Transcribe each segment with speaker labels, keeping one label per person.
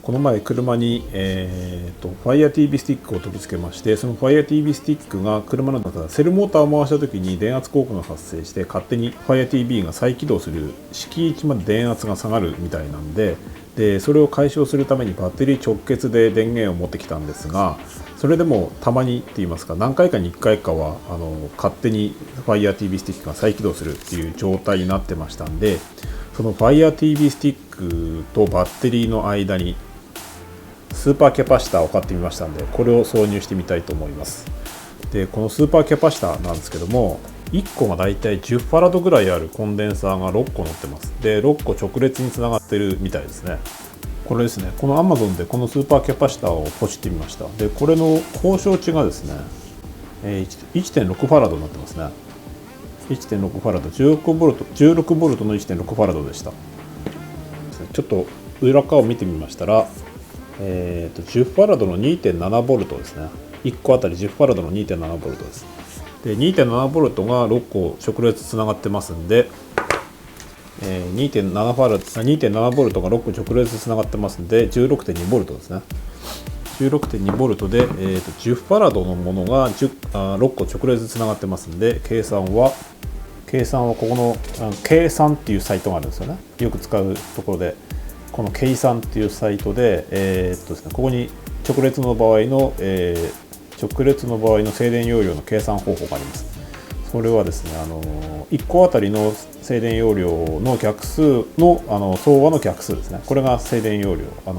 Speaker 1: この前車に、FireTV スティックを取り付けまして、その FireTV スティックが車の中でセルモーターを回した時に電圧効果が発生して勝手に FireTV が再起動する敷位置まで電圧が下がるみたいなんで、それを解消するためにバッテリー直結で電源を持ってきたんですが、それでもたまにって言いますか何回かに1回かは勝手に FireTV スティックが再起動するっていう状態になってましたんで、その FireTV スティックとバッテリーの間にスーパーキャパシターを買ってみましたので、これを挿入してみたいと思います。でこのスーパーキャパシターなんですけども、1個がだいたい10ファラドぐらいあるコンデンサーが6個載ってます。で6個直列につながってるみたいですね。これですね、この Amazon でこのスーパーキャパシターをポチってみました。でこれの交渉値がですね 1.6 ファラドになってますね。1.6 ファラド、16ボルトの 1.6 ファラドでした。ちょっと裏側を見てみましたら、10ファラドの 2.7 ボルトですね。1個あたり10ファラドの 2.7 ボルトです。で 2.7 ボルトが6個直列つながってますんで、2.7 ボルトが6個直列つながってますんで 16.2 ボルトですね。16.2 ボルトで、10ファラドのものが6個直列つながってますんで、計算はここの計算っていうサイトがあるんですよね。よく使うところで、この計算っていうサイトで、ですね、ここに直列の場合の静電容量の計算方法があります。それはですね、1個あたりの静電容量の逆数の相和の逆数ですね。これが静電容量、直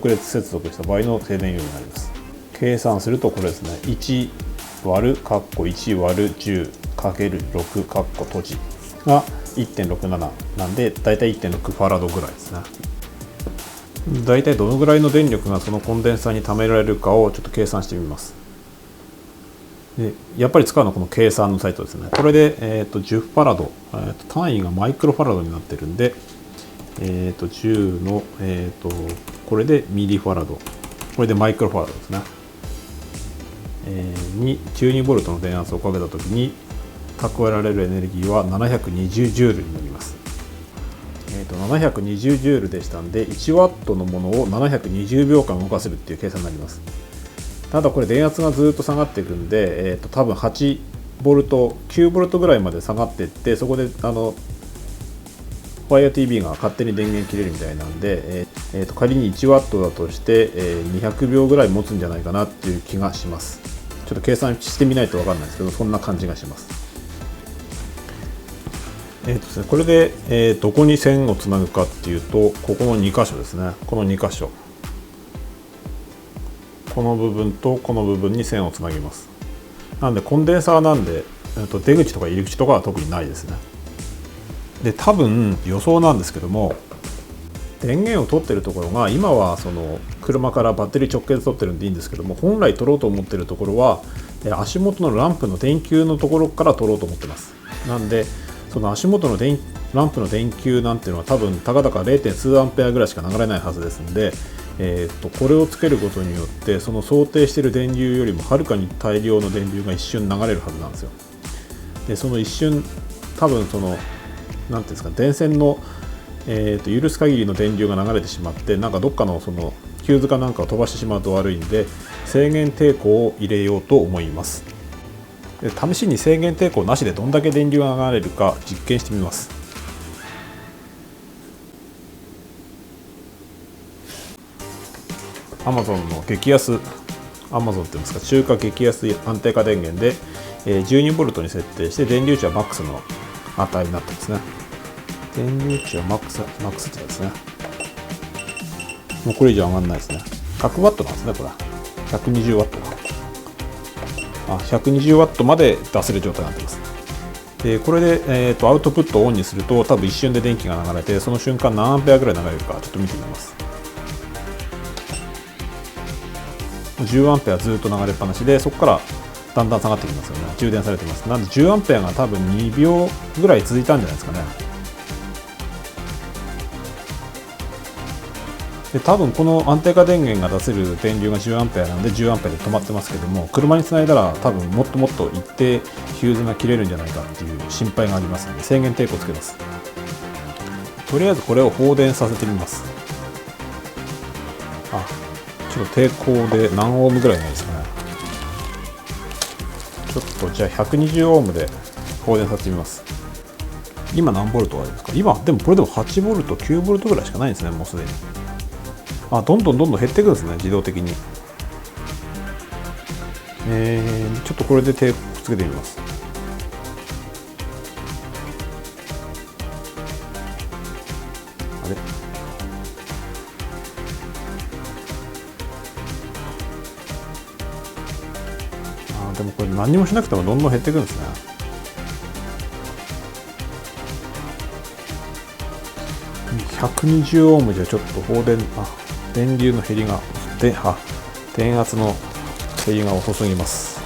Speaker 1: 列接続した場合の静電容量になります。計算するとこれですね、1割る1割る10かける6閉じが 1.67 なんで、だいたい 1.6 ファラドぐらいですね。だいたいどのぐらいの電力がそのコンデンサーに貯められるかをちょっと計算してみます。でやっぱり使うのはこの計算のサイトですね。これで、10ファラド、単位がマイクロファラドになってるんで、10の、これでミリファラド、これでマイクロファラドですね。に12ボルトの電圧をかけたときに蓄えられるエネルギーは720ジュールになります。720ジュールでしたんで、1ワットのものを720秒間動かせるっていう計算になります。ただこれ電圧がずっと下がっていくんで、多分8ボルト9ボルトぐらいまで下がっていって、そこでFireTV が勝手に電源切れるみたいなんで、仮に1ワットだとして、200秒ぐらい持つんじゃないかなっていう気がします。ちょっと計算してみないと分かんないですけど、そんな感じがします。ですね、これで、どこに線をつなぐかっていうと、ここの2箇所ですね。この2箇所、この部分とこの部分に線をつなぎます。なのでコンデンサーなんで、出口とか入り口とかは特にないですね。で多分予想なんですけども、電源を取ってるところが今はその車からバッテリー直結取ってるんでいいんですけども、本来取ろうと思ってるところは足元のランプの電球のところから取ろうと思ってます。なんでその足元のランプの電球なんていうのは多分たかだか 0.数アンペアぐらいしか流れないはずですんで、これをつけることによってその想定している電流よりもはるかに大量の電流が一瞬流れるはずなんですよ。でその一瞬多分そのなんていうんですか、電線の、許す限りの電流が流れてしまって、なんかどっかのそのヒューズかなんかを飛ばしてしまうと悪いんで、制限抵抗を入れようと思います。で試しに制限抵抗なしでどんだけ電流が流れるか実験してみます。Amazon の激安 Amazon っていうんですか、中華激安安定化電源で12ボルトに設定して、電流値はマックスの値になってますね。電流値はマックスってですね。もうこれ以上上がらないですね。100ワットなんですね。これ120ワット120ワットまで出せる状態になってます。でこれで、アウトプットをオンにすると多分一瞬で電気が流れて、その瞬間何アンペアぐらい流れるかちょっと見てみます。10アンペアずっと流れっぱなしで、そこからだんだん下がってきますよね。充電されてます。なんで10アンペアが多分2秒ぐらい続いたんじゃないですかね。で多分この安定化電源が出せる電流が10アンペアなんで10アンペアで止まってますけども、車につないだら多分もっともっと一定ヒューズが切れるんじゃないかっていう心配がありますので、制限抵抗つけます。とりあえずこれを放電させてみます。あ、ちょっと抵抗で何オームぐらいなんですかね。ちょっとじゃあ120オームで放電させてみます。今何ボルトあるんですか？今でもこれでも8ボルト9ボルトぐらいしかないんですね、もうすでに。あ、どんどん減っていくんですね、自動的に。ちょっとこれで抵抗つけてみます。あれ、でもこれ何もしなくてもどんどん減っていくんですね。120オームじゃちょっと放電、電流の減りが電圧の減りが遅すぎます。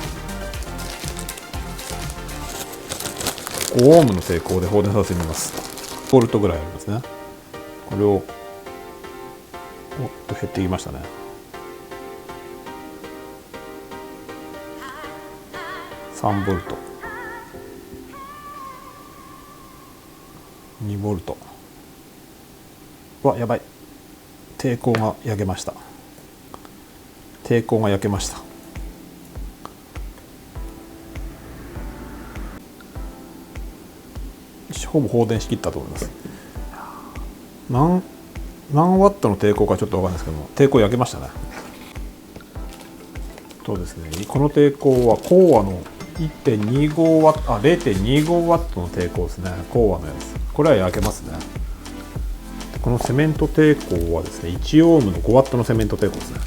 Speaker 1: 5オームの抵抗で放電させてみます。ボルトぐらいありますね。これをおっと減ってきましたね。3ボルト、2ボルト。わ、やばい。抵抗が焼けました。抵抗が焼けました。ほぼ放電しきったと思います。何ワットの抵抗かちょっと分かんないですけども、抵抗焼けましたね。そうですね。この抵抗はコアの 1.25 ワット、0.25 ワットの抵抗ですね。コアのやつ。これは焼けますね。このセメント抵抗はですね、1オームの5ワットのセメント抵抗ですね。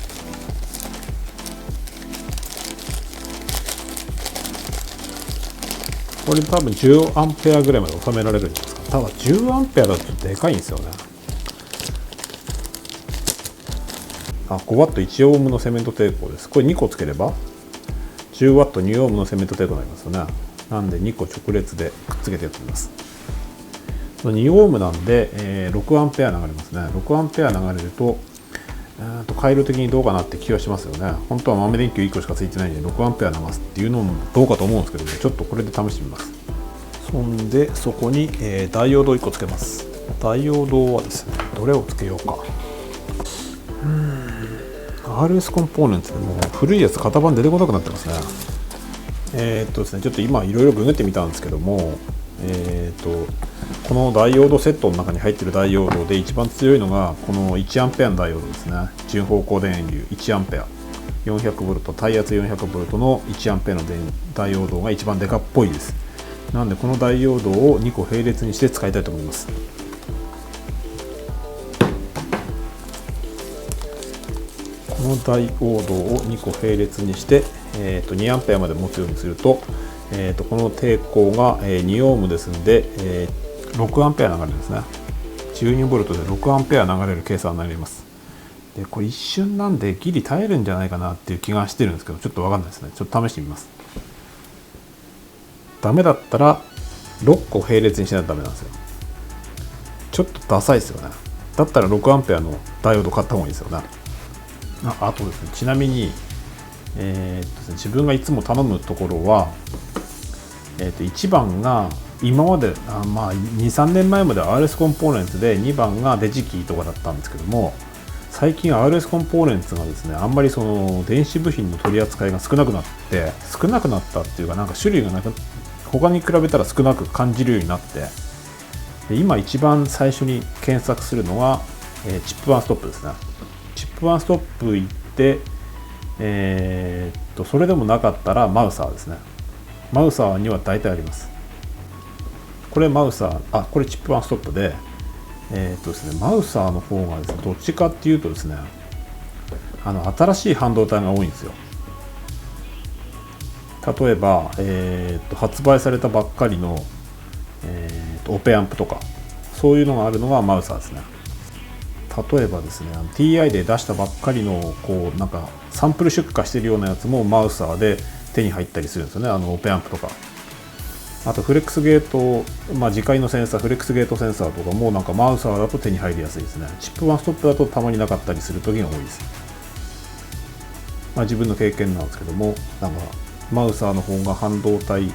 Speaker 1: これ多分10アンペアぐらいまで収められるんですか。ただ10アンペアだとちょっとでかいんですよね。5ワット1オームのセメント抵抗です。これ2個つければ10ワット2オームのセメント抵抗になりますよね。なんで2個直列でくっつけてやってみます。2オームなんで、6アンペア流れますね。6アンペア流れると回路的にどうかなって気はしますよね。本当は豆電球1個しかついてないんで6アンペア流すっていうのもどうかと思うんですけども、ちょっとこれで試してみます。そんでそこに、ダイオードを1個つけます。ダイオードはですね、どれをつけようか。RS コンポーネンツでもう古いやつ型番出てこなくなってますね。ですね、ちょっと今いろいろググってみたんですけども、このダイオードセットの中に入っているダイオードで一番強いのがこの1アンペアのダイオードですね。順方向電流1アンペア 400V 耐圧 400V の1アンペアのダイオードが一番デカっぽいです。なのでこのダイオードを2個並列にして使いたいと思います。このダイオードを2個並列にして、2アンペアまで持つようにすると、この抵抗が2オームですので、6アンペア流れるんですね。12ボルトで6アンペア流れる計算になります。でこれ一瞬なんでギリ耐えるんじゃないかなっていう気がしてるんですけど、ちょっと分かんないですね。ちょっと試してみます。ダメだったら6個並列にしないとダメなんですよ。ちょっとダサいですよね。だったら6アンペアのダイオード買った方がいいですよね。あとですね、ちなみに、自分がいつも頼むところは、1番が今まで2、3年前までは RS コンポーネンツで2番がデジキーとかだったんですけども、最近 RS コンポーネンツがですね、あんまりその電子部品の取り扱いが少なくなったっていうか、なんか種類が他に比べたら少なく感じるようになって、で今一番最初に検索するのが、チップワンストップですね。チップワンストップ行って、それでもなかったらマウサーですね。マウサーには大体あります。これマウサー、これチップワンストップで、ですね、マウサーの方がですね、どっちかっていうとですね、新しい半導体が多いんですよ。例えば、発売されたばっかりの、オペアンプとか、そういうのがあるのがマウサーですね。例えばですね、TI で出したばっかりのなんかサンプル出荷してるようなやつもマウサーで手に入ったりするんですよね。オペアンプとか、あとフレックスゲート、磁界のセンサー、フレックスゲートセンサーとかもなんかマウサーだと手に入りやすいですね。チップワンストップだとたまになかったりする時が多いです。自分の経験なんですけども、なんかマウサーの方が半導体、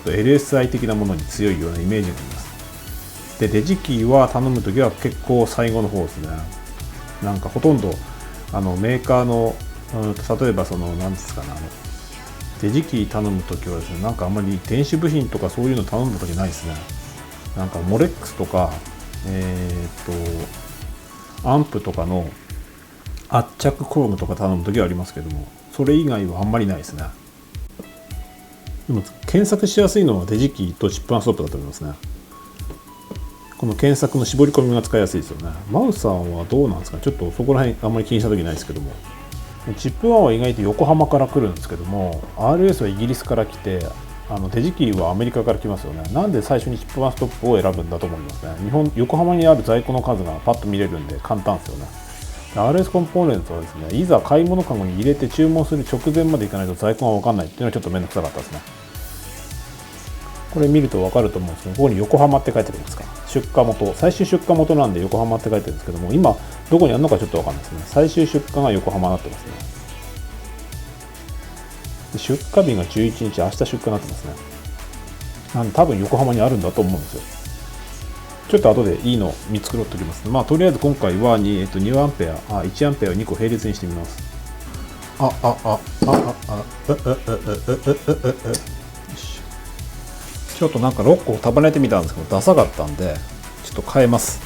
Speaker 1: LSI 的なものに強いようなイメージがあります。でデジキーは頼むときは結構最後の方ですね。なんかほとんどメーカーの例えば何ですかね、デジキー頼むときはですね、なんかあんまり電子部品とかそういうの頼んだときないですね。なんかモレックスとかアンプとかの圧着工具とか頼むときはありますけども、それ以外はあんまりないですね。でも検索しやすいのはデジキーとチップ&ストップだと思いますね。この検索の絞り込みが使いやすいですよね。マウさんはどうなんですか？ちょっとそこら辺あんまり気にした時ないですけども、チップ1は意外と横浜から来るんですけども、 RS はイギリスから来て、デジキーはアメリカから来ますよね。なんで最初にチップ1ストップを選ぶんだと思いますね。横浜にある在庫の数がパッと見れるんで簡単ですよね。RS コンポーネントはですね、いざ買い物かごに入れて注文する直前までいかないと在庫が分かんないっていうのはちょっと面倒くさかったですね。これ見ると分かると思うんですけど、ここに横浜って書いてありますか。出荷元、最終出荷元なんで横浜って書いてるんですけども、今どこにあるのかちょっと分かんないですね。最終出荷が横浜になってますね。で出荷日が11日、明日出荷になってますね。なんで多分横浜にあるんだと思うんですよ。ちょっと後でいいの見繕っておきます。とりあえず今回は2アンペア、1アンペアを2個並列にしてみます。ちょっとなんか6個束ねてみたんですけどダサかったんでちょっと変えます。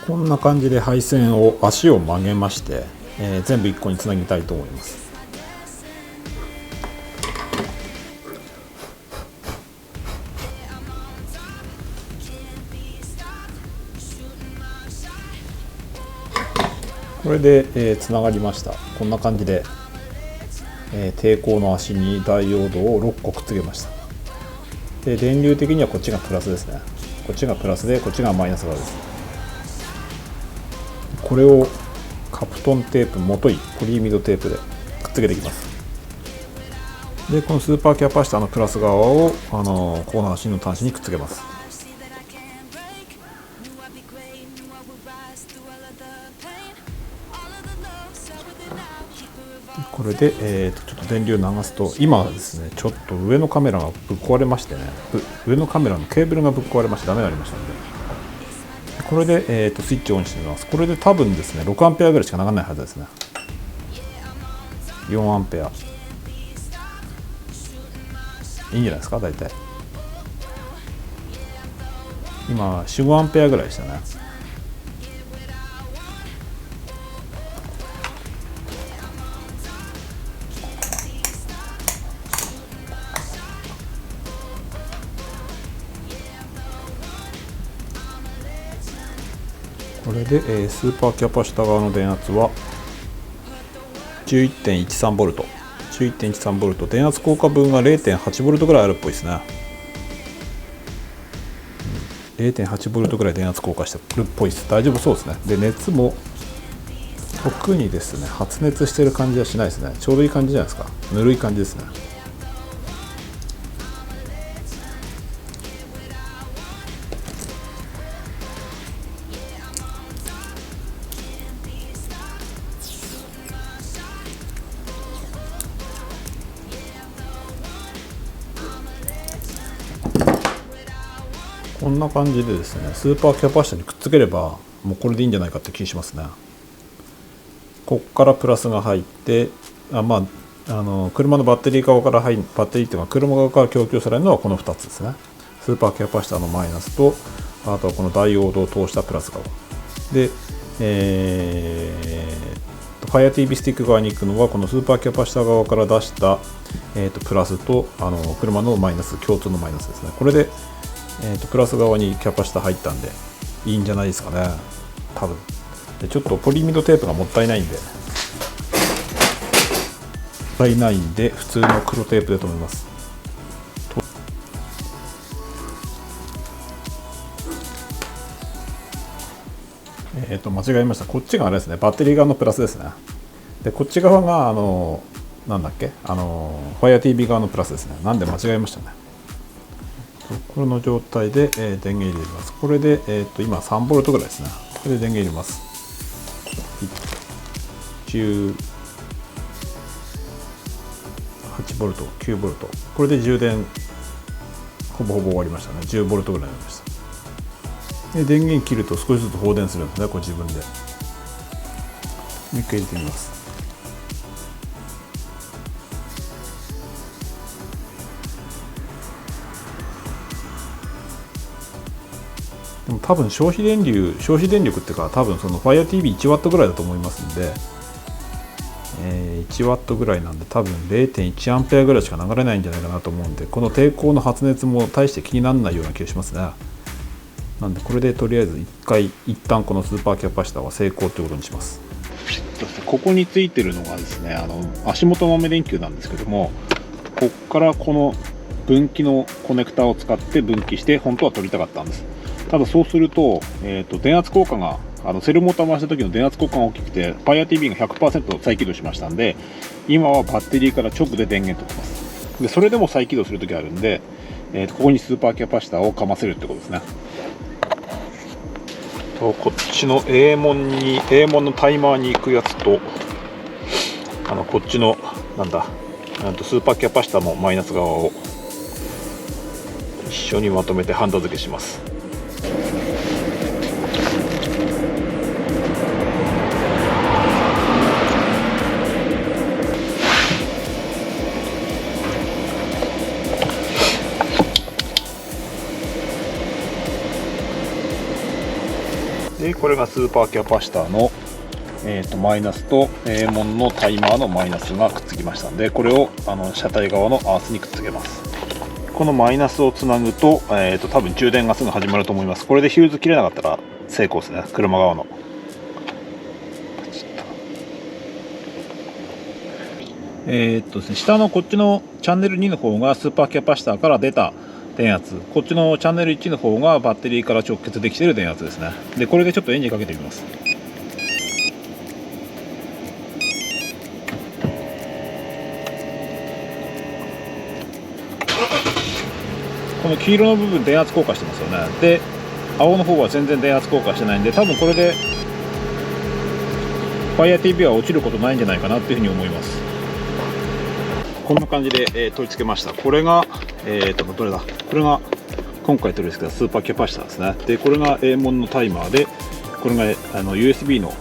Speaker 1: こんな感じで配線を足を曲げまして、全部1個につなぎたいと思います。これで、つながりました。こんな感じで、抵抗の足にダイオードを6個くっつけました。で電流的にはこっちがプラスですね。こっちがプラスでこっちがマイナス側です。これをカプトンテープ、元いポリイミドテープでくっつけていきます。でこのスーパーキャパシタのプラス側をこの足の端子にくっつけます。これで、ちょっと電流流すと、今はですねちょっと上のカメラがぶっ壊れましてね、上のカメラのケーブルがぶっ壊れましてダメになりましたので、これで、スイッチをオンしてみます。これで多分ですね6アンペアぐらいしか流れないはずですね。4アンペアいいんじゃないですか。大体今 4,5 アンペアぐらいでしたね。これで、スーパーキャパシタ側の電圧は 11.13V、 11.13V、 電圧効果分が 0.8V ぐらいあるっぽいですね。0.8V ぐらい電圧効果してるっぽいです。大丈夫そうですね。で熱も特にですね発熱してる感じはしないですね。ちょうどいい感じじゃないですか。ぬるい感じですね。こんな感じでですねスーパーキャパシタにくっつければもうこれでいいんじゃないかって気しますね。こっからプラスが入って車のバッテリー側からバッテリーっていうか車側から供給されるのはこの2つですね。スーパーキャパシタのマイナスと、あとはこのダイオードを通したプラス側で、Fire TV スティック側に行くのはこのスーパーキャパシタ側から出した、プラスと車のマイナス、共通のマイナスですね。これで、プラス側にキャパシタ入ったんでいいんじゃないですかね。多分でちょっとポリミドテープがもったいないんで普通の黒テープで留めます。間違えました。こっちがあれですね、バッテリー側のプラスですね。でこっち側がなんだっけ、Fire TV 側のプラスですね。なんで間違えましたね。これの状態で、電源入れます。これで、今3ボルトぐらいですね。これで電源入れます。18ボルト、9ボルト。これで充電ほぼほぼ終わりましたね。10ボルトぐらいになりました。で電源切ると少しずつ放電するんですね。これ自分で。もう一回入れてみます。でも多分消費電力っていうか、多分その Fire TV1W ぐらいだと思いますんで、1W ぐらいなんで多分 0.1A ぐらいしか流れないんじゃないかなと思うんで、この抵抗の発熱も大して気にならないような気がしますね。なんでこれでとりあえず一旦このスーパーキャパシタは成功ということにします。ここについてるのがですね、足元豆電球なんですけども、ここからこの分岐のコネクタを使って分岐して本当は取りたかったんです。ただそうすると、電圧効果がセルモーター回した時の電圧効果が大きくて Fire TV が 100% 再起動しましたんで、今はバッテリーから直で電源取ってます。でそれでも再起動する時あるんで、ここにスーパーキャパシタをかませるってことですね。こっちの A 門のタイマーに行くやつと、こっちのなんだスーパーキャパシタのマイナス側を一緒にまとめてハンダ付けします。でこれがスーパーキャパシタの、マイナスと A 門のタイマーのマイナスがくっつきましたので、これを車体側のアースにくっつけます。このマイナスをつなぐと、多分充電がすぐ始まると思います。これでヒューズ切れなかったら成功ですね。車側の下のこっちのチャンネル2の方がスーパーキャパシタから出た電圧、こっちのチャンネル1の方がバッテリーから直結できている電圧ですね。でこれでちょっとエンジンかけてみます。この黄色の部分電圧硬化してますよね。で青の方は全然電圧硬化してないんで、多分これで Fire TV は落ちることないんじゃないかなっていうふうに思います。こんな感じで、取り付けました。これがどれだ、これが今回取り付けたスーパーキャパシタですね。でこれが A 門のタイマーで、これがUSB の、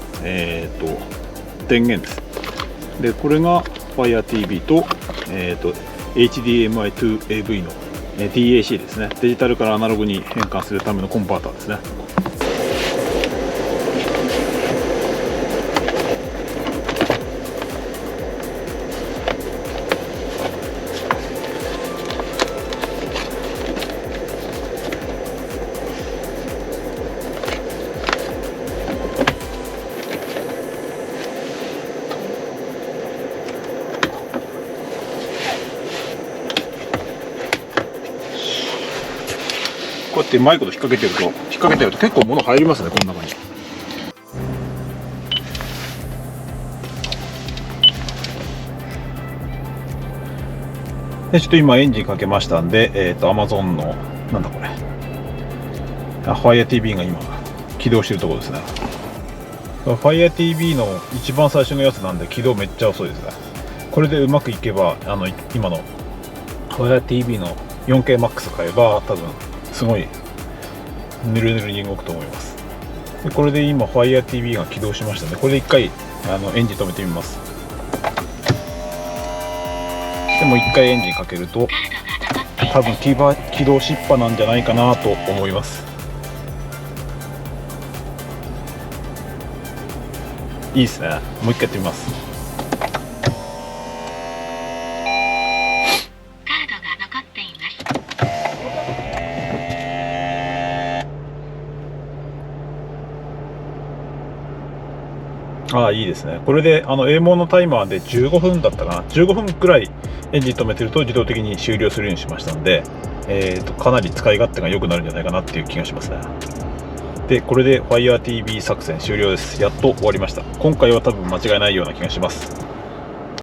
Speaker 1: 電源です。でこれが Fire TV と、HDMI to AV のDAC ですね。デジタルからアナログに変換するためのコンバーターですね。こうやってうまいこと引っ掛けてると結構物入りますね、この中に。でちょっと今エンジンかけましたんで、Amazon のなんだこれ、Fire TV が今起動してるところですね。Fire TV の一番最初のやつなんで起動めっちゃ遅いですね。これでうまくいけば今の Fire TV の 4KMAX 買えば多分すごいぬるぬるに動くと思います。でこれで今 Fire TV が起動しましたので、これで一回エンジン止めてみます。でもう一回エンジンかけると多分起動しっぱなんじゃないかなと思います。いいですね。もう一回やってみます。ああ、いいですね。これでA 門のタイマーで15分だったかな、15分くらいエンジン止めてると自動的に終了するようにしましたので、かなり使い勝手が良くなるんじゃないかなっていう気がしますね。で、これで FireTV 作戦終了です。やっと終わりました。今回は多分間違いないような気がします。